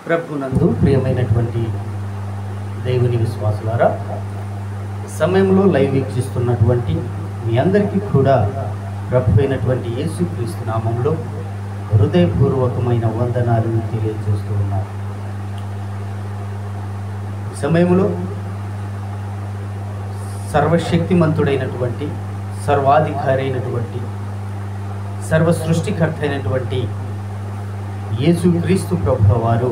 ప్రభునందు ప్రియమైనటువంటి దేవుని విశ్వాసులారా, సమయంలో లైవ్ వీక్షిస్తున్నటువంటి మీ అందరికీ కూడా ప్రభు అయినటువంటి యేసుక్రీస్తు నామంలో హృదయపూర్వకమైన వందనాలు తెలియజేస్తూ ఉన్నారు. ఈ సమయంలో సర్వశక్తిమంతుడైనటువంటి, సర్వాధికారి అయినటువంటి, సర్వ సృష్టికర్త అయినటువంటి యేసుక్రీస్తు ప్రభువు వారు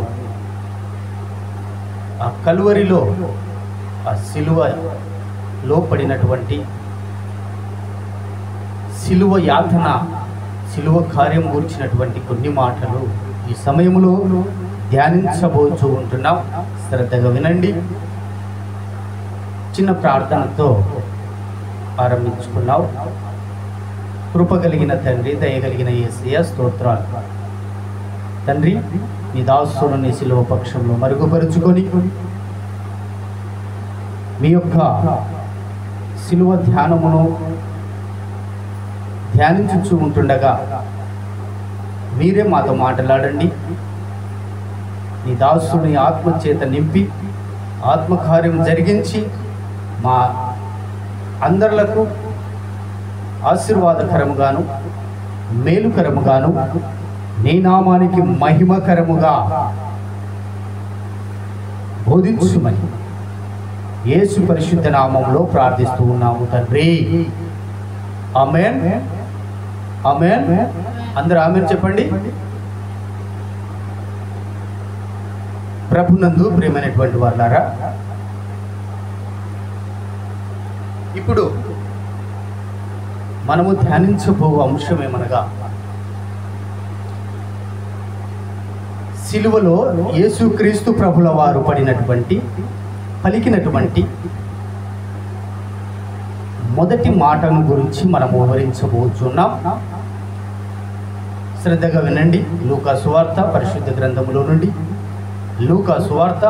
ఆ కలువరిలో ఆ సిలువలో పడినటువంటి సిలువ యాతన, సిలువ కార్యం గురించినటువంటి కొన్ని మాటలు ఈ సమయంలో ధ్యానించబోచూ ఉంటున్నాం. శ్రద్ధగా వినండి. చిన్న ప్రార్థనతో ఆరంభించుకున్నాం. కృపగలిగిన తండ్రి, దయగలిగిన యేసయ్య స్తోత్రాలు. తండ్రి, నీ దాసుని సిలువ పక్షంలో మరుగుపరుచుకొని మీ యొక్క సిలువ ధ్యానమును ధ్యానించుచూ ఉంటుండగా మీరే మాతో మాట్లాడండి. నీ దాసుని ఆత్మచేత నింపి ఆత్మకార్యం జరిగించి మా అందరులకు ఆశీర్వాదకరముగాను మేలుకరముగాను నీ నామానికి మహిమకరముగా బోధించుమని యేసు పరిశుద్ధ నామంలో ప్రార్థిస్తూ ఉన్నాము తండ్రి. ఆమేన్, ఆమేన్. అందరూ ఆమేన్ చెప్పండి. ప్రభునందు ప్రియమైనటువంటి వారులారా, ఇప్పుడు మనము ధ్యానించబో అంశం ఏమనగా, సిలువలో యేసుక్రీస్తు ప్రభుల వారు పలికినటువంటి మొదటి మాటను గురించి మనము వివరించబోతున్నాం. శ్రద్ధగా వినండి. లూకా సువార్త పరిశుద్ధ గ్రంథములో నుండి లూకా సువార్త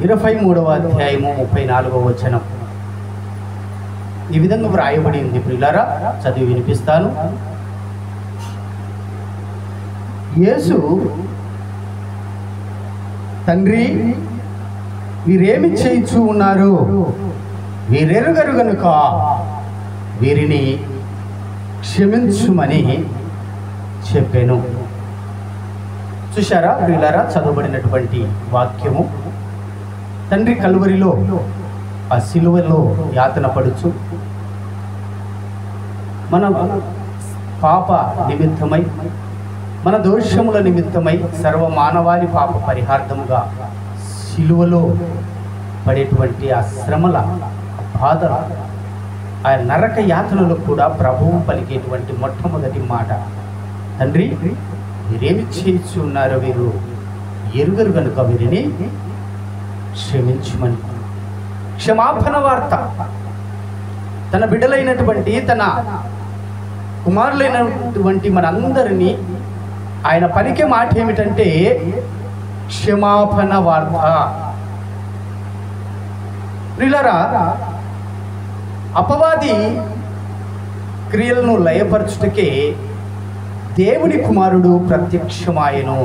23వ అధ్యాయము 34వ వచనం ఈ విధంగా వ్రాయబడి ఉంది. ప్రియులారా, చదివి వినిపిస్తాను. యేసు, తండ్రి, వీరేమి చేయించు ఉన్నారు? వీరెరుగరు గనుక వీరిని క్షమించుమని చెప్పాను. చూశారా ప్రియులారా, చదవబడినటువంటి వాక్యము. తండ్రి కలువరిలో ఆ సిలువలో యాతన పడుచు మన పాప నిమిత్తమై, మన దోషముల నిమిత్తమై, సర్వ మానవాళి పాప పరిహార్థముగా సిలువలో పడేటువంటి ఆ శ్రమల, బాధ, ఆ నరక యాతనలో కూడా ప్రభువు పలికేటువంటి మొట్టమొదటి మాట, తండ్రి, మీరేమి చేయించి ఉన్నారో వీరు ఎరుగరు కనుక వీరిని క్షమించుమని. క్షమాపణ వార్త. తన బిడ్డలైనటువంటి, తన కుమారులైనటువంటి మనందరినీ ఆయన పలికే మాట ఏమిటంటే క్షమాపణ వార్త. ప్రియులారా, అపవాది క్రియలను లయపరచుటకే దేవుని కుమారుడు ప్రత్యక్షమాయెను.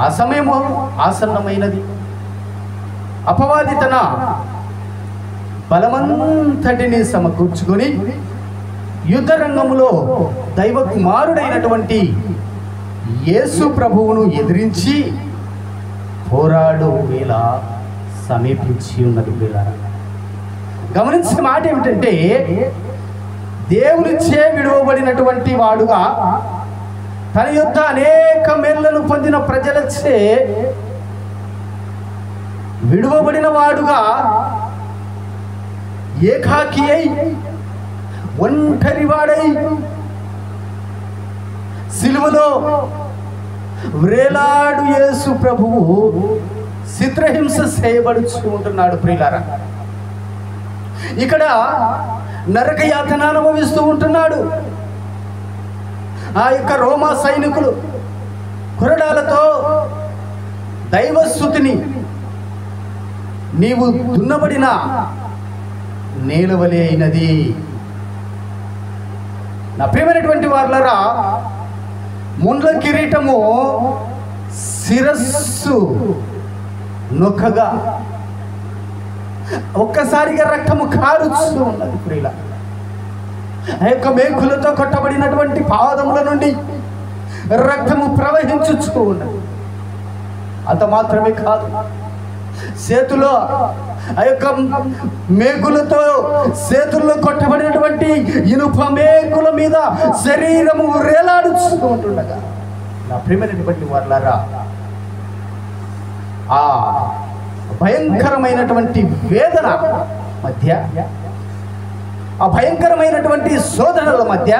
ఆ సమయము ఆసన్నమైనది. అపవాది తన బలమంతటిని సమకూర్చుకొని యుద్ధ రంగములో దైవ కుమారుడైనటువంటి యేసు ప్రభువును ఎదిరించి పోరాడు వేళ సమీపించి ఉన్నది. గమనించిన మాట ఏమిటంటే, దేవునిచే విడువబడినటువంటి వాడుగా, తన యొద్ద అనేక మేళ్లను పొందిన ప్రజలచే విడువబడిన వాడుగా, ఏకాకి అయి, ఒంటరి వాడై సిలువలో వ్రేలాడు యేసు ప్రభువు చిత్రహింస చేయబడుచు ఉంటున్నాడు. ప్రియులారా, ఇక్కడ నరక యాతన అనుభవిస్తూ ఉంటున్నాడు. ఆ యొక్క రోమా సైనికులు కొరడాలతో దైవస్తుతిని, నీవు దున్నబడిన నేలవలే అయినది. నా ప్రియమైనటువంటి వారులారా, ముండ్ల కిరీటము శిరస్సు నొక్కగా ఒక్కసారిగా రక్తము కారుస్తూ ఉన్నది ప్రియుల. ఆ యొక్క మేకులతో కొట్టబడినటువంటి పాదముల నుండి రక్తము ప్రవహించుచూ ఉన్నది. అంత మాత్రమే కాదు, చేతులో ఆ యొక్క మేకులతో చేతుల్లో కొట్టబడినటువంటి ఇనుప మేకుల మీద శరీరము వేలాడుతూ ఉంటుండగా నా ప్రియమైనటువంటి వారలారా, ఆ భయంకరమైనటువంటి వేదన మధ్య, ఆ భయంకరమైనటువంటి శోధనల మధ్య,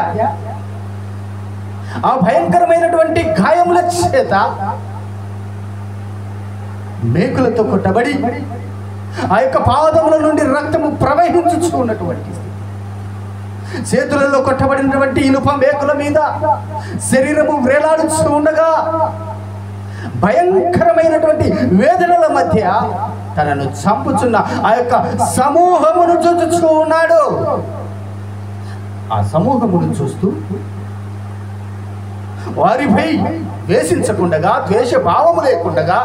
ఆ భయంకరమైనటువంటి గాయముల చేత మేకులతో కొట్టబడి ఆ యొక్క పాదముల నుండి రక్తము ప్రవహించుచూ ఉన్నటువంటి, చేతులలో కొట్టబడినటువంటి ఇనుప మేకుల మీద శరీరము వేలాడుతూ ఉండగా భయంకరమైనటువంటి వేదనల మధ్య తనను చంపుచున్న ఆ యొక్క సమూహమును చూస్తూ ఉన్నాడు. ఆ సమూహమును చూస్తూ వారిపై ద్వేషించకుండగా, ద్వేష భావము లేకుండగా,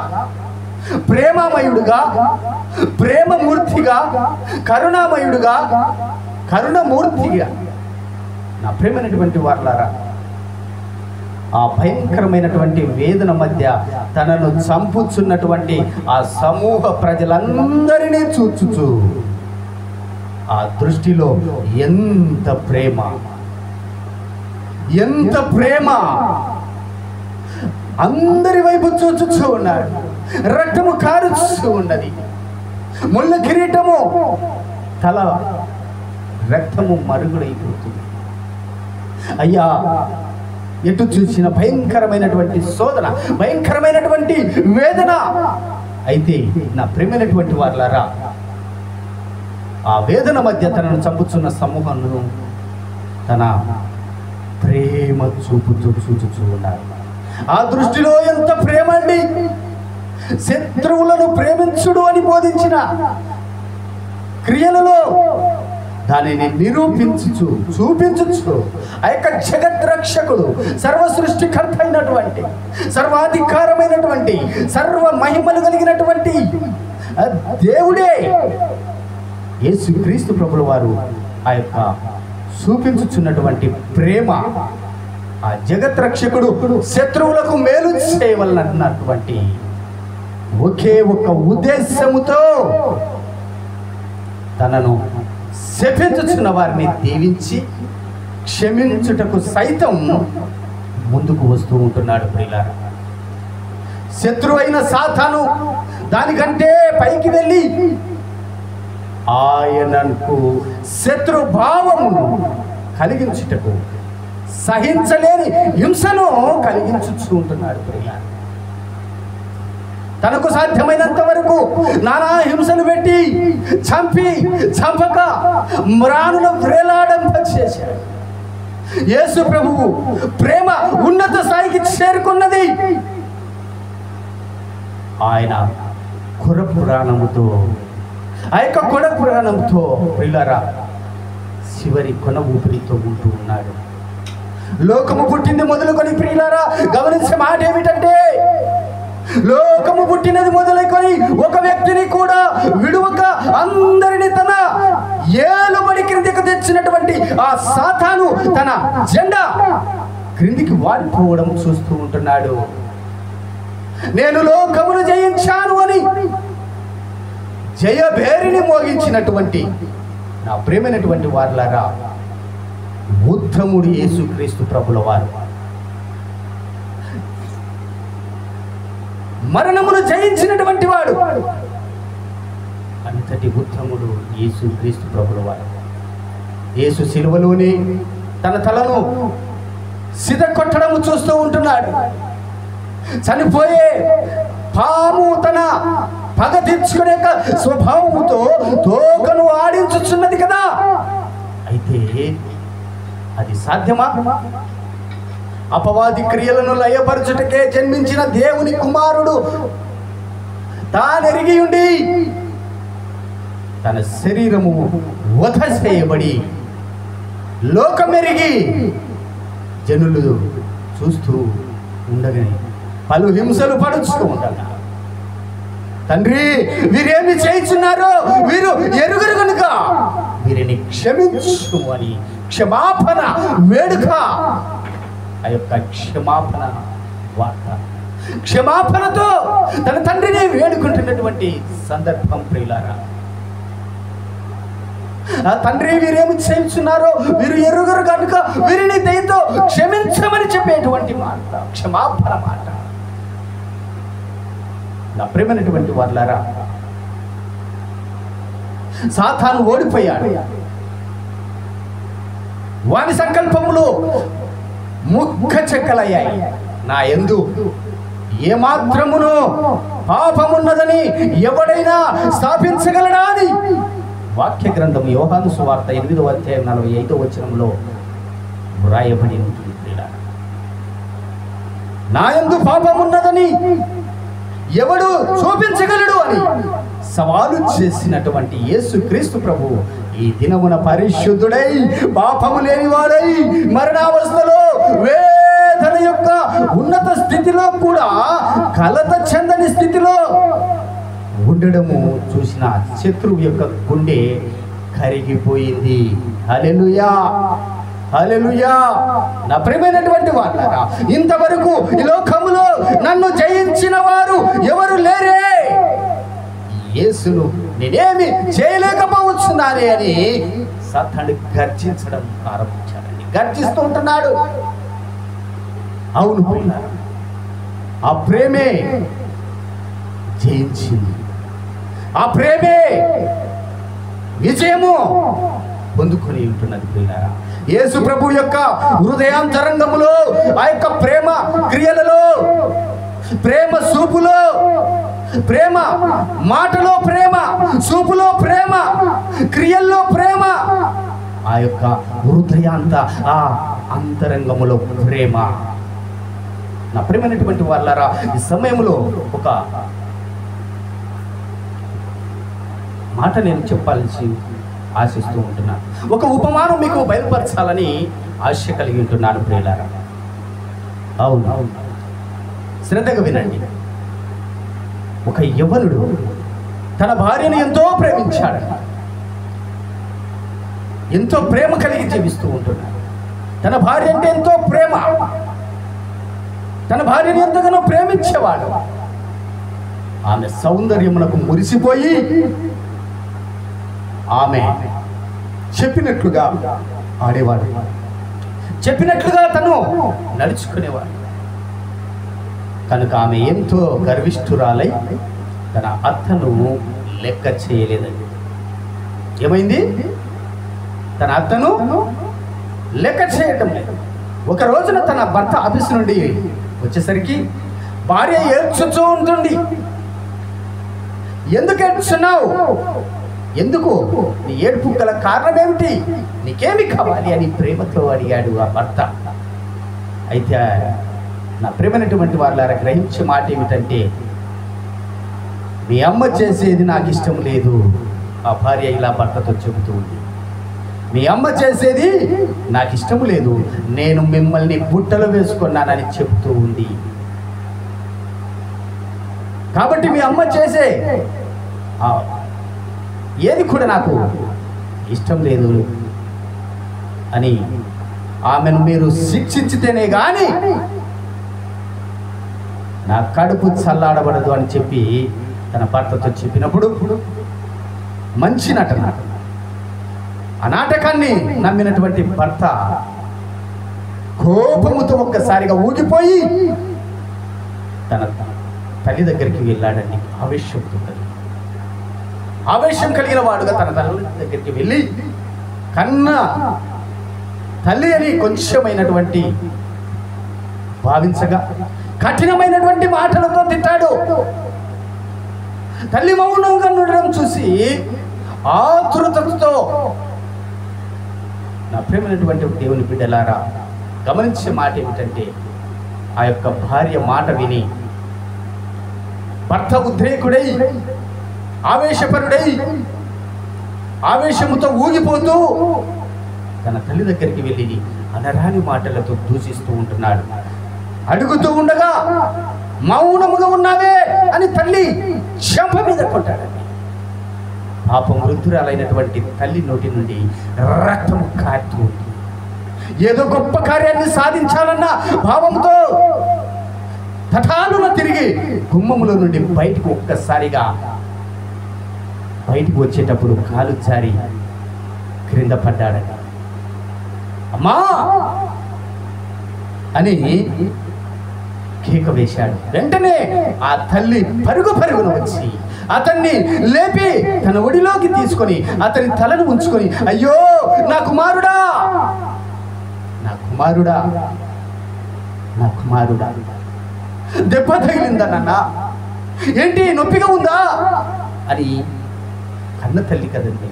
ప్రేమమయుడుగా, ప్రేమమూర్తిగా, కరుణామయుడుగా, కరుణమూర్తిగా నా ప్రేమైనటువంటి వారలారా, ఆ భయంకరమైనటువంటి వేదన మధ్య తనను చంపుచున్నటువంటి ఆ సమూహ ప్రజలందరినీ చూచుచు ఆ దృష్టిలో ఎంత ప్రేమ, ఎంత ప్రేమ! అందరి వైపు చూచుచూ ఉన్నాడు. రక్తము కారుస్తూ ఉన్నది. ముళ్ళ కిరీటము తల రక్తము మరుగుడైపోతుంది. అయ్యా, ఎటు చూసిన భయంకరమైనటువంటి శోధన, భయంకరమైనటువంటి వేదన. అయితే నా ప్రేమైనటువంటి వారలారా, ఆ వేదన మధ్య తనను చంపుచున్న సమూహంను తన ప్రేమ చూపుతూ చూచుచూ ఉన్నారు. ఆ దృష్టిలో ఎంత ప్రేమ అండి! శత్రువులను ప్రేమించుడు అని బోధించిన క్రియలలో దానిని నిరూపించుచు, చూపించుచు ఆ యొక్క జగద్రక్షకుడు, సర్వ సృష్టికర్త అయినటువంటి, సర్వాధికారమైనటువంటి, సర్వ మహిమలు కలిగినటువంటి దేవుడే యేసుక్రీస్తు ప్రభుల వారు ఆ యొక్క చూపించుచున్నటువంటి ప్రేమ, ఆ జగద్రక్షకుడు శత్రువులకు మేలు చేయవలనటువంటి ఒకే ఒక ఉద్దేశముతో తనను శపించుచున్న వారిని దీవించి క్షమించుటకు సైతం ముందుకు వస్తూ ఉంటున్నాడు ప్రియులారా. శత్రువు అయిన సాతాను దానికంటే పైకి వెళ్ళి ఆయనకు శత్రు భావమును కలిగించుటకు, సహించలేని హింసను కలిగించుచూ ఉంటున్నాడు ప్రియులారా. తనకు సాధ్యమైనంత వరకు నానా హింసలు పెట్టి చంపక మ్రానును వ్రేలాడింప చేశాడు. యేసు ప్రభువు ప్రేమ ఉన్నత స్థాయికి చేరుకున్నది. ఆయన కొర పురాణముతో, ఆ యొక్క కొడ పురాణంతో ప్రియులారా చివరి కొన ఊపిరితో ఉంటూ ఉన్నాడు. లోకము పుట్టింది మొదలుకొని ప్రియులారా గమనించే మాట ఏమిటంటే, లోకము పుట్టినది మొదలుకొని ఒక వ్యక్తిని కూడా విడువక అందరిని తన ఏలుబడి క్రిందికి తెచ్చినటువంటి ఆ సాతాను తన జెండా క్రిందికి వాడిపోవడం చూస్తూ ఉంటున్నాడు. నేను లోకమును జయించాను అని జయభేరిని మోగించినటువంటి నా ప్రేమైనటువంటి వారలారా, ఉత్తముడు యేసుక్రీస్తు ప్రభుల వారు, మరణమును జయించినటువంటి వాడు, అంతటి ఉత్తముడు యేసుక్రీస్తు ప్రభుల వారు. యేసు సిలువలోనే తన తలను సిదకొట్టడము చూస్తూ ఉంటున్నాడు. చనిపోయే పాము తన పగ తీర్చుకునే స్వభావముతో తోకను ఆడించుచున్నది కదా. అయితే అది సాధ్యమా? అపవాది క్రియలను లయపరచుటకే జన్మించిన దేవుని కుమారుడు తానెరిగి ఉండి తన శరీరము వధ చేయబడి లోకమెరిగి జనులు చూస్తూ ఉండగానే పలు హింసలు పడుతూ ఉండగా, తండ్రి వీరేమి చేయుచున్నారో వీరు ఎరుగరు కనుక వీరిని క్షమించు అని క్షమాపణ వేడుక, ఆ యొక్క క్షమాపణ వార్త, క్షమాపణతో తన తండ్రిని వేడుకుంటున్నటువంటి సందర్భం ప్రియులారా. ఆ తండ్రి వీరేమి చేయుచున్నారో వీరు ఎరుగరు కనుక వీరిని దయతో క్షమించమని చెప్పేటువంటి మాట, క్షమాపణ మాట. నా ప్రేమైనటువంటి వారులారా, సాతాను ఓడిపోయాడు. వాని సంకల్పములు ముక్క చెక్కలయ్యాయి. నా యందు ఏమాత్రమును పాపమున్నదని ఎవడైనా స్థాపించగలడా అని వాక్య గ్రంథం యోహాను సువార్త 8వ అధ్యాయం 45వ వచనంలో వ్రాయబడి ఉంటుంది. నా యందు పాపమున్నదని ఎవడు చూపించగలడు అని సవాలు చేసినటువంటి యేసుక్రీస్తు ప్రభు ఈ దినమున పరిశుద్ధుడై పాపము లేనివాడై మరణావస్థలో వేదన యొక్క ఉన్నత స్థితిలో కూడా కలత చెందని స్థితిలో ఉండడము చూసిన శత్రువు యొక్క గుండె కరిగిపోయింది. హల్లెలూయా, హల్లెలూయా. నా ప్రియమైనటువంటి వారులారా, ఇంతవరకు ఈ లోకములో నన్ను జయించిన వారు ఎవరు లేరే, యేసును నేనేమి చేయలేకపోవచ్చున్నానే అని సాతాను గర్జించడం ప్రారంభించాడండి. గర్జిస్తూ ఉంటున్నాడు. అవును ప్రియులారా, ఆ ప్రేమే జయించింది. ఆ ప్రేమే విజయము పొందుకొని ఉంటున్నది ప్రియులారా. యేసు ప్రభు యొక్క హృదయాంతరంగములో, ఆ యొక్క ప్రేమ క్రియలలో, ప్రేమ చూపులో, ప్రేమ మాటలో, ప్రేమ చూపులో, ప్రేమ క్రియల్లో ప్రేమ, ఆ యొక్క హృదయాంత ఆ అంతరంగములో ప్రేమ. నా ప్రేమైనటువంటి వాళ్ళారా, ఈ సమయంలో ఒక మాట నేను చెప్పాల్సి ఆశిస్తూ ఉంటున్నాను. ఒక ఉపమానం మీకు బయలుపరచాలని ఆశ కలిగి ఉంటున్నాను ప్రియులారా. అవును, శ్రద్ధగా వినండి. ఒక యవ్వనుడు తన భార్యను ఎంతో ప్రేమించాడు. ఎంతో ప్రేమ కలిగి జీవిస్తూ ఉంటున్నాడు. తన భార్య అంటే ఎంతో ప్రేమ. తన భార్యను ఎంతగానో ప్రేమించేవాడు. ఆమె సౌందర్యమునకు మురిసిపోయి ఆమె చెప్పినట్లుగా ఆడేవాడు, చెప్పినట్లుగా తను నడుచుకునేవాడు. కనుక ఆమె ఎంతో గర్విష్ఠురాలై తన అత్తను లెక్క చేయలేదండి. ఏమైంది? తన అత్తను లెక్క చేయటం లేదు. ఒక రోజున తన భర్త ఆఫీస్ నుండి వచ్చేసరికి భార్య ఏడ్చుతూ ఉంటుంది. ఎందుకు ఏడ్చున్నావు? ఎందుకు? నీ ఏడుపు గల కారణం ఏమిటి? నీకేమి కావాలి అని ప్రేమతో అడిగాడు ఆ భర్త. అయితే నా ప్రేమైనటువంటి వాళ్ళారా, గ్రహించే మాట ఏమిటంటే, మీ అమ్మ చేసేది నాకు ఇష్టం లేదు. ఆ భార్య ఇలా భర్తతో చెబుతూ ఉంది. మీ అమ్మ చేసేది నాకు ఇష్టం లేదు, నేను మిమ్మల్ని బుట్టలో వేసుకున్నానని చెబుతూ ఉంది. కాబట్టి మీ అమ్మ చేసే ఏది కూడా నాకు ఇష్టం లేదు అని ఆమెను మీరు శిక్షించితేనే కానీ నా కడుపు చల్లాడబడదు అని చెప్పి తన భర్తతో చెప్పినప్పుడు మంచి నటన. ఆ నాటకాన్ని నమ్మినటువంటి భర్త కోపముతో ఒక్కసారిగా ఊగిపోయి తన తల్లి దగ్గరికి వెళ్ళాడండి. ఆవేశం కలిగిన వాడుగా తన తల్లి దగ్గరికి వెళ్ళి కన్న తల్లి అని కొంచెమైనటువంటి భావించగా కఠినమైనటువంటి మాటలతో తిట్టాడు. తల్లి మౌనంగా ఉండడం చూసి ఆతృతతో నా ప్రేమైనటువంటి దేవుని బిడ్డలారా, గమనించే మాట ఏమిటంటే, ఆ యొక్క భార్య మాట విని భర్త ఉద్రేకుడై ఆవేశపరుడై ఆవేశముతో ఊగిపోతూ తన తల్లి దగ్గరికి వెళ్ళి అనరాని మాటలతో దూషిస్తూ ఉంటున్నాడు. అడుగుతూ ఉండగా మౌనముగా ఉన్నావే అని తల్లి చెంప మీద కొట్టాడండి. పాపం వృద్ధురాలైనటువంటి తల్లి నోటి నుండి రక్తము కారుతూ ఉంది. ఏదో గొప్ప కార్యాన్ని సాధించాలన్న భావంతో తటాలున తిరిగి గుమ్మములో నుండి బయటకు ఒక్కసారిగా బయటకు వచ్చేటప్పుడు కాలు జారి క్రింద పడ్డాడట. అమ్మా అని కేక వేశాడు. వెంటనే ఆ తల్లి పరుగున వచ్చి అతన్ని లేపి తన ఒడిలోకి తీసుకొని అతని తలను ఉంచుకొని, అయ్యో నా కుమారుడా, నా కుమారుడా, నా కుమారుడా, దెబ్బ తగిలిందా నాన్న, ఏంటి నొప్పిగా ఉందా అని కన్న తల్లి కదండి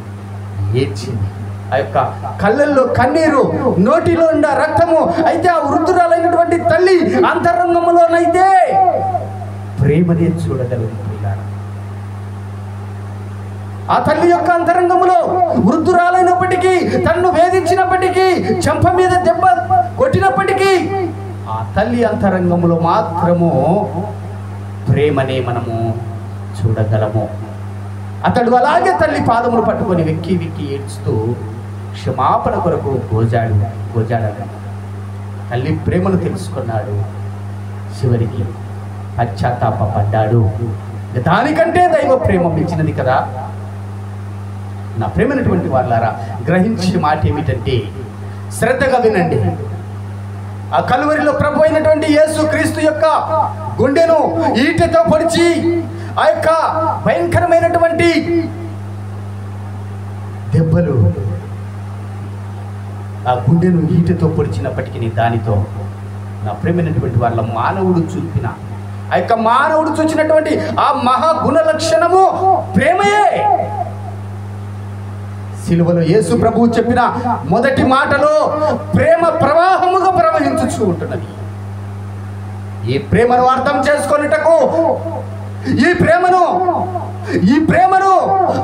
ఏడ్చింది. ఆ యొక్క కళ్ళల్లో కన్నీరు, నోటిలో ఉన్న రక్తము. అయితే ఆ వృద్ధురాలైనటువంటి తల్లి అంతరంగంలోనైతే ప్రేమనే చూడగలదు. ఆ తల్లి యొక్క అంతరంగంలో వృద్ధురాలైనప్పటికీ, తన్ను వేధించినప్పటికీ, చెంప మీద దెబ్బ కొట్టినప్పటికీ ఆ తల్లి అంతరంగంలో మాత్రము ప్రేమనే మనము చూడగలము. అతడు అలాగే తల్లి పాదములు పట్టుకొని వెక్కి వెక్కి ఏడ్చుతూ క్షమాపణ కొరకు గోజాడాడు. తల్లి ప్రేమను తెలుసుకున్నాడు. చివరికి పశ్చాత్తాపడ్డాడు. దానికంటే దైవ ప్రేమ మించినది కదా. నా ప్రేమైనటువంటి వాళ్ళారా, గ్రహించే మాట ఏమిటంటే శ్రద్ధగా వినండి. ఆ కలువరిలో ప్రభు అయినటువంటి యేసు క్రీస్తు యొక్క గుండెను ఈటెతో పొడిచి ఆ యొక్క భయంకరమైనటువంటి దెబ్బలు ఆ గుండెను ఈటెతో పొడిచినప్పటికీ దానితో నా ప్రేమైనటువంటి వాళ్ళ మానవుడు చూపిన ఆ యొక్క మానవుడు చూచినటువంటి ఆ మహాగుణ లక్షణము ప్రేమయే. సిలువలో యేసు ప్రభువు చెప్పిన మొదటి మాటలో ప్రేమ ప్రవాహముగా ప్రవహించుచూ ఉంటున్నది. ఈ ప్రేమను అర్థం చేసుకొనుటకు, ఈ ప్రేమను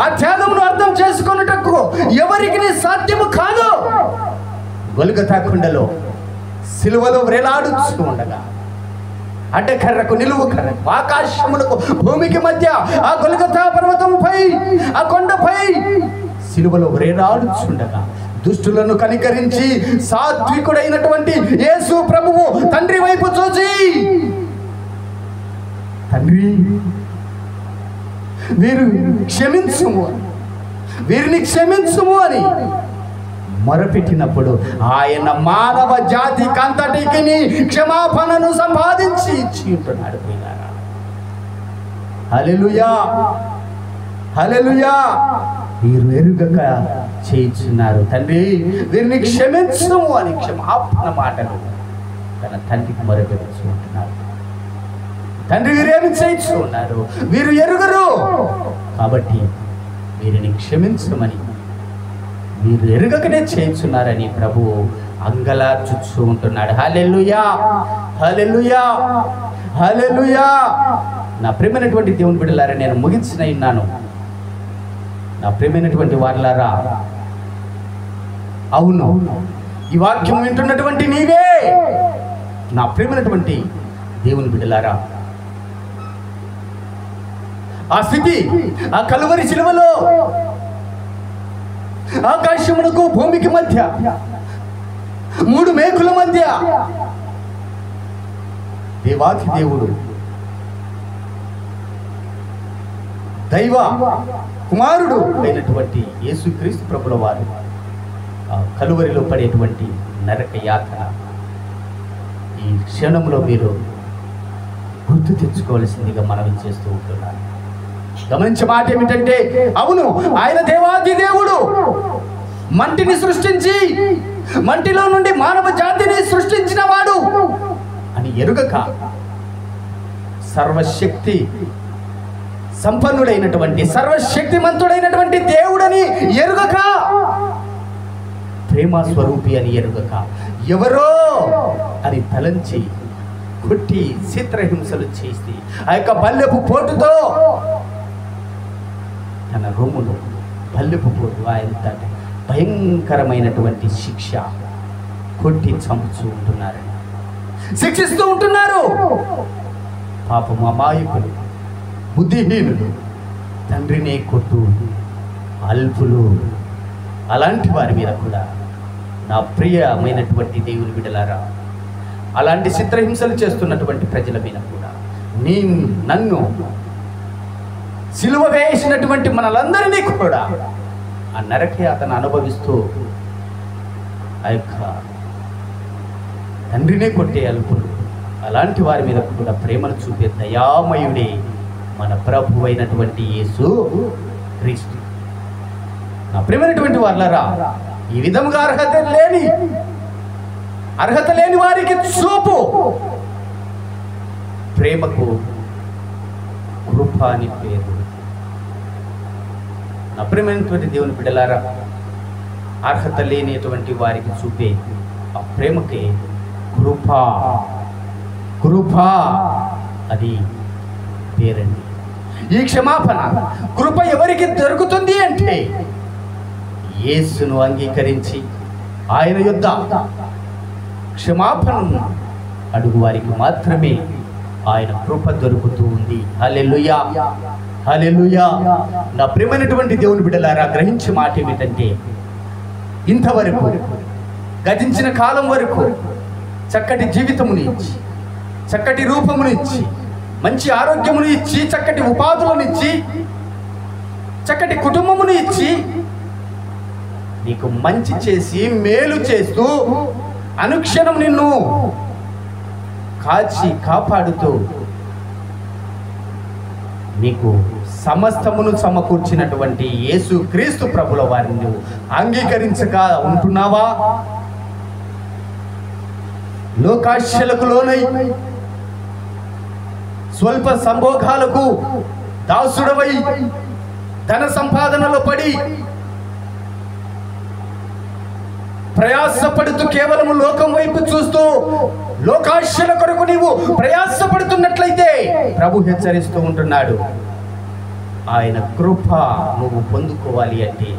ఆ త్యాగమును అర్థం చేసుకొనుటకు ఎవరికి సాధ్యము కాదు. గొల్గొతా కొండలో సిలువలో వేలాడుచూ ఉండగా అడ్డకర్రకు నిలువు కర్రకు ఆకాశములకు భూమికి మధ్య ఆ గొల్గొతా పర్వతంపై ఆ కొండపై సిలువలో వేలాడుచుండగా దుష్టులను కనికరించి సాత్వికుడైనటువంటి యేసు ప్రభువు తండ్రి వైపు చూసి, తండ్రి వీరిని క్షమించుము అని మొరపెట్టినప్పుడు ఆయన మానవ జాతికి అంతటికి క్షమాపణను సంపాదించి ఇచ్చి ఉంటున్నాడు. హల్లెలూయా, హల్లెలూయా. వీరు ఎరుగక చేయించున్నారు, తండ్రి వీరిని క్షమించుము అని క్షమాపణ మాటలు తన తండ్రికి మొరపెడుతూ ఉంటున్నారు. తండ్రి వీరేమి చేయించు ఉన్నారు, వీరు ఎరుగరు కాబట్టి వీరిని క్షమించమని, వీరు ఎరుగకనే చేయించున్నారని ప్రభువు అంగలార్చుచూ ఉంటున్నాడు. హల్లెలూయా, హల్లెలూయా, హల్లెలూయా. నా ప్రియమైనటువంటి దేవుని బిడ్డలారా, నేను ముగించిన ఉన్నాను. నా ప్రియమైనటువంటి వారలారా, అవును, ఈ వాక్యం వింటున్నటువంటి నీవే నా ప్రియమైనటువంటి దేవుని బిడ్డలారా, ఆ స్థితి ఆ కలువరి శిలువలో ఆకాశమునకు భూమికి మధ్య 3 మేకుల మధ్య దేవాతి దేవుడు దైవ కుమారుడు అయినటువంటి యేసుక్రీస్తు ప్రభుల వారు కలువరిలో పడేటువంటి నరక యాతన ఈ క్షణంలో మీరు గుర్తు తెచ్చుకోవాల్సిందిగా మనవి చేస్తూ ఉంటున్నారు. గమనించే మాట ఏమిటంటే, అవును, ఆయన దేవాది దేవుడు మంటిని సృష్టించి మంటిలో నుండి మానవ జాతిని సృష్టించిన వాడు అని ఎరుగక, సర్వశక్తి సంపన్నుడైనటువంటి సర్వశక్తిమంతుడైనటువంటి దేవుడని ఎరుగక, ప్రేమ స్వరూపి అని ఎరుగక, ఎవరో అని తలంచి కొట్టి చిత్రహింసలు చేసి ఆ యొక్క బల్లెపు పోటుతో తన రొమ్మును బల్లెపు పోటు ఆయన భయంకరమైనటువంటి శిక్ష కొట్టి చంపుతూ ఉంటున్నారని, శిక్షిస్తూ ఉంటున్నారు. పాపము అమాయకులు, బుద్ధిహీనులు, తండ్రినే కొట్టు అల్పులు, అలాంటి వారి మీద కూడా నా ప్రియమైనటువంటి దేవుని బిడ్డలారా, అలాంటి చిత్రహింసలు చేస్తున్నటువంటి ప్రజల మీద కూడా నన్ను సిలువ వేసినటువంటి మనలందరినీ కూడా ఆ నరకయాతన అనుభవిస్తూ ఆ యొక్క తండ్రినే కొట్టే అల్పులు, అలాంటి వారి మీద కూడా ప్రేమను చూపే దయామయుడే మన ప్రభు అయినటువంటి యేసు క్రీస్తు. నా ప్రియమైనటువంటి వాళ్ళరా, ఈ విధముగా అర్హత లేని వారికి చూపు ప్రేమకు కృప అని పేరు. నా ప్రియమైనటువంటి దేవుని బిడ్డలారా, అర్హత లేనిటువంటి వారికి చూపే ఆ ప్రేమకే కృప అది పేరండి. ఈ క్షమాపణ కృప ఎవరికి దొరుకుతుంది అంటే యేసును అంగీకరించి ఆయన యొద్ద క్షమాపణను అడుగు వారికి మాత్రమే ఆయన కృప దొరుకుతూ ఉంది. హల్లెలూయా, హల్లెలూయా. నా ప్రియమైనటువంటి దేవుని బిడ్డలారా, గ్రహించే మాట ఏమిటంటే, ఇంతవరకు గతించిన కాలం వరకు చక్కటి జీవితముని ఇచ్చి, చక్కటి రూపమును ఇచ్చి, మంచి ఆరోగ్యమును ఇచ్చి, చక్కటి ఉపాధులను ఇచ్చి, చక్కటి కుటుంబమును ఇచ్చి, నీకు మంచి చేసి మేలు చేస్తూ అనుక్షణం నిన్ను కాచి కాపాడుతూ నీకు సమస్తమును సమకూర్చినటువంటి యేసు క్రీస్తు ప్రభుల వారిని నువ్వు అంగీకరించక ఉంటున్నావా? లోకాశలకు లోనై స్వల్ప సంభోగాలకు దాసుడవై ధన సంపాదనలో పడి ప్రయాసపడుతూ కేవలం లోకం వైపు చూస్తూ లోకాశల కొరకు నీవు ప్రయాసపడుతున్నట్లయితే ప్రభు హెచ్చరిస్తూ ఉంటున్నాడు, ఆయన కృప నువ్వు పొందుకోవాలి అంటే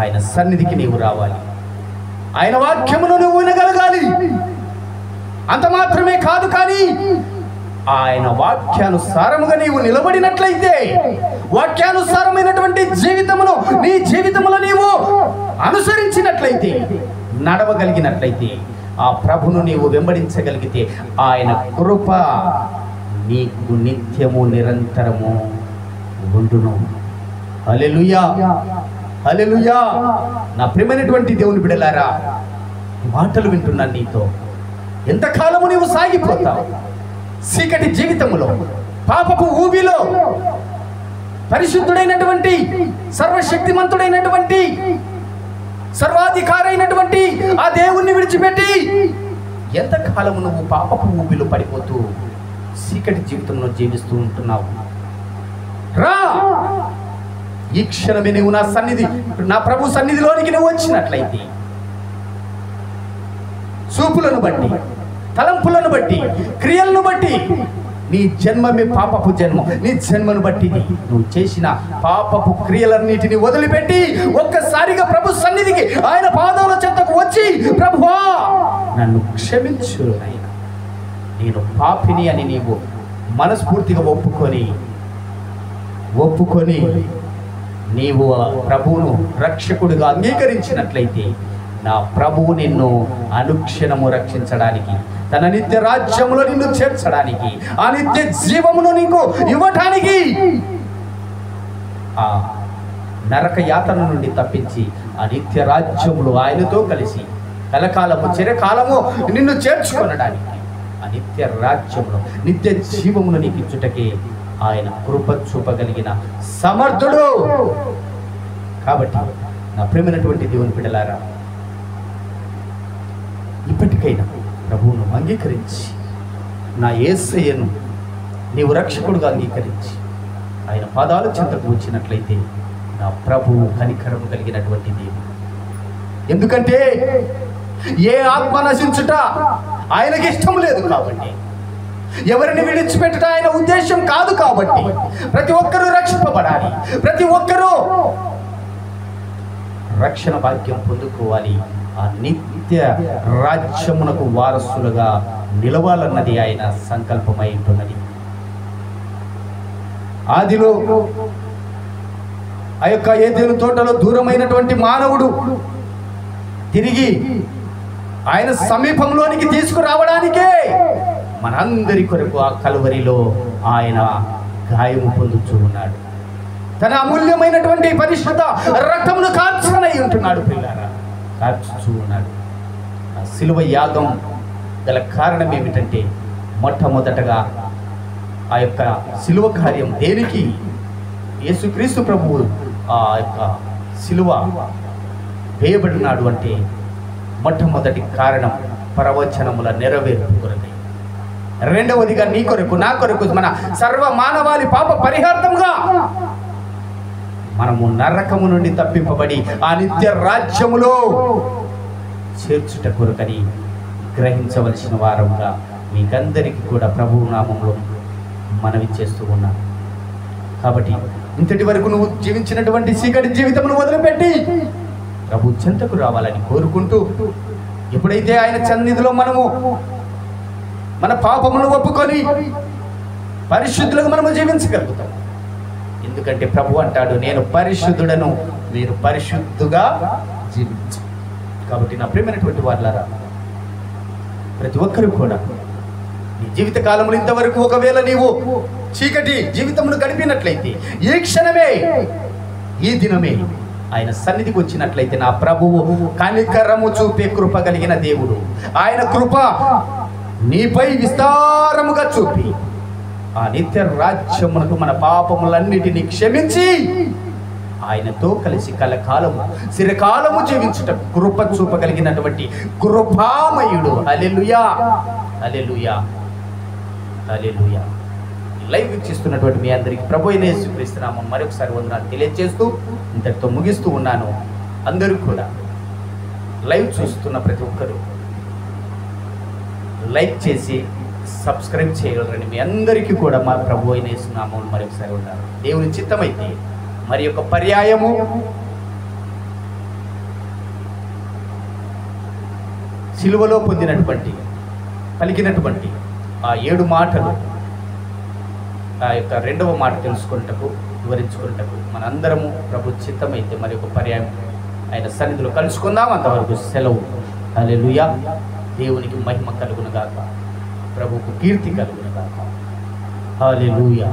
ఆయన సన్నిధికి నీవు రావాలి, ఆయన వాక్యమును నువ్వు వినగలగాలి. అంత మాత్రమే కాదు, కానీ ఆయన వాక్యానుసారముగా నీవు నిలబడినట్లయితే, వాక్యానుసారమైనటువంటి జీవితమును నీ జీవితములో నీవు అనుసరించినట్లయితే, నడవగలిగినట్లయితే, ఆ ప్రభును నీవు వెంబడించగలిగితే ఆయన కృప నీకు నిత్యము నిరంతరము ఉండును. హల్లెలూయా, హల్లెలూయా. నా ప్రియమైనటువంటి దేవుని బిడ్డలారా, మాటలు వింటున్నాను నీతో. ఎంతకాలము నీవు సాగిపోతావు చీకటి జీవితములో, పాపపు ఊబిలో? పరిశుద్ధుడైనటువంటి, సర్వశక్తిమంతుడైనటువంటి, సర్వాధికారి అయినటువంటి ఆ దేవుణ్ణి విడిచిపెట్టి ఎంతకాలము నువ్వు పాపపు ఊబిలో పడిపోతూ చీకటి జీవితంలో జీవిస్తూ ఉంటున్నావు? రా, ఈ క్షణమే నువ్వు నా ప్రభు సన్నిధిలోనికి నువ్వు వచ్చినట్లయితే, చూపులను బట్టి, తలంపులను బట్టి, క్రియలను బట్టి, నీ జన్మమే పాపపు జన్మ, నీ జన్మను బట్టి నువ్వు చేసిన పాపపు క్రియలన్నిటిని వదిలిపెట్టి ఒక్కసారిగా ప్రభు సన్నిధికి ఆయన పాదాల చెంతకు వచ్చి, ప్రభువా నన్ను క్షమించు నాయనా, నేను పాపిని అని నీవు మనస్ఫూర్తిగా ఒప్పుకొని నీవు ప్రభువును రక్షకుడిగా అంగీకరించినట్లయితే, నా ప్రభువు నిన్ను అనుక్షణము రక్షించడానికి, తన నిత్య రాజ్యములో నిన్ను చేర్చడానికి, ఆ నిత్య జీవమును నీకు ఇవ్వటానికి, ఆ నరక యాతన నుండి తప్పించి ఆ నిత్య రాజ్యములు ఆయనతో కలిసి కలకాలము చిరకాలము నిన్ను చేర్చుకొనడానికి, ఆ నిత్య రాజ్యములో నిత్య జీవమును నీకు ఇచ్చుటకే ఆయన కృప చూపగలిగిన సమర్థుడు. కాబట్టి నా ప్రియమైనటువంటి దేవుని బిడ్డలారా, ఇప్పటికైనా ప్రభువును అంగీకరించి, నా యేసయ్యను నీవు రక్షకుడుగా అంగీకరించి ఆయన పాదాల చెంతకు వచ్చినట్లయితే నా ప్రభువు కనికరము కలిగినటువంటి దేవుడు. ఎందుకంటే ఏ ఆత్మ నశించుట ఆయనకి ఇష్టం లేదు కాబట్టి, ఎవరిని విడిచిపెట్టుట ఆయన ఉద్దేశం కాదు కాబట్టి, ప్రతి ఒక్కరూ రక్షింపబడాలి, ప్రతి ఒక్కరూ రక్షణ భాగ్యం పొందుకోవాలి, ఆ నిత్య రాజ్యమునకు వారసులుగా నిలవాలన్నది ఆయన సంకల్పమై ఉంటున్నది. ఆదిలో ఆ యొక్క ఏదెను తోటలో దూరమైనటువంటి మానవుడు తిరిగి ఆయన సమీపంలోనికి తీసుకురావడానికే మనందరి కొరకు ఆ కలువరిలో ఆయన గాయము పొందుతూ ఉన్నాడు. తన అమూల్యమైనటువంటి పరిశుద్ధ రక్తమును కార్చనై ఉంటున్నాడు. పిల్లారా, కార్చుతూ ఉన్నాడు. ఆ శిలువ యాగం గల కారణం ఏమిటంటే, మొట్టమొదటగా ఆ యొక్క శిలువ కార్యం దేనికి? యేసుక్రీస్తు ప్రభువు ఆ యొక్క శిలువ వేయబడినాడు అంటే మొట్టమొదటి కారణం ప్రవచనముల నెరవేర్పు కొరకై. రెండవదిగా నీ కొరకు, నా కొరకు, మన సర్వ మానవాళి పాప పరిహార్థంగా మనము నరకము నుండి తప్పింపబడి ఆ నిత్య రాజ్యములో చేర్చుట కొరకని గ్రహించవలసిన వారంగా మీకందరికీ కూడా ప్రభువు నామములో మనవి చేస్తూ ఉన్నాను. కాబట్టి ఇంతటి వరకు నువ్వు జీవించినటువంటి చీకటి జీవితమును వదిలిపెట్టి ప్రభు చెంతకు రావాలని కోరుకుంటూ, ఎప్పుడైతే ఆయన సన్నిధిలో మనము మన పాపమును ఒప్పుకొని పరిశుద్ధులుగా మనము జీవించగలుగుతాం. ఎందుకంటే ప్రభు అంటాడు, నేను పరిశుద్ధుడను, మీరు పరిశుద్ధుగా జీవించు. కాబట్టి నా ప్రియమైనటువంటి వారులారా, ప్రతి ఒక్కరూ కూడా నీ జీవిత కాలంలో ఇంతవరకు ఒకవేళ నీవు చీకటి జీవితమును గడిపినట్లయితే, ఈ క్షణమే, ఈ దినమే ఆయన సన్నిధికి వచ్చినట్లయితే, నా ప్రభువు కనికరము చూపే కృప కలిగిన దేవుడు, ఆయన కృప నీపై విస్తారముగా చూపి ఆ నిత్య రాజ్యమునకు మన పాపములన్నిటినీ క్షమించి ఆయనతో కలిసి కలకాలము చిరకాలము జీవించుట కృప చూపగలిగినటువంటి కృపామయుడు. హల్లెలూయా, హల్లెలూయా, హల్లెలూయా. లైవ్ వీక్షిస్తున్నటువంటి మీ అందరికీ ప్రభు అయిన యేసుక్రీస్తు నామమున మరొకసారి వందనాలు తెలియజేస్తూ ఇంతటితో ముగిస్తూ ఉన్నాను. అందరూ కూడా లైవ్ చూస్తున్న ప్రతి ఒక్కరూ లైక్ చేసి సబ్స్క్రైబ్ చేయగలరని మీ అందరికీ కూడా మా ప్రభు అయిన యేసు నామమున మరొకసారి ఉన్నారు. దేవుని చిత్తమైతే మరి యొక్క పర్యాయము సిలువలో పొందినటువంటి పలికినటువంటి ఆ 7 మాటలు, ఆ యొక్క 2వ మాట తెలుసుకుంటకు, వివరించుకుంటకు మనందరము ప్రభు చిత్తమైతే మరి ఒక పర్యాయం ఆయన సన్నిధిలో కలుసుకుందాం. అంతవరకు సెలవు. హల్లెలూయా. దేవునికి మహిమ కలుగును గాక, ప్రభువుకు కీర్తి కలుగును గాక. హల్లెలూయా.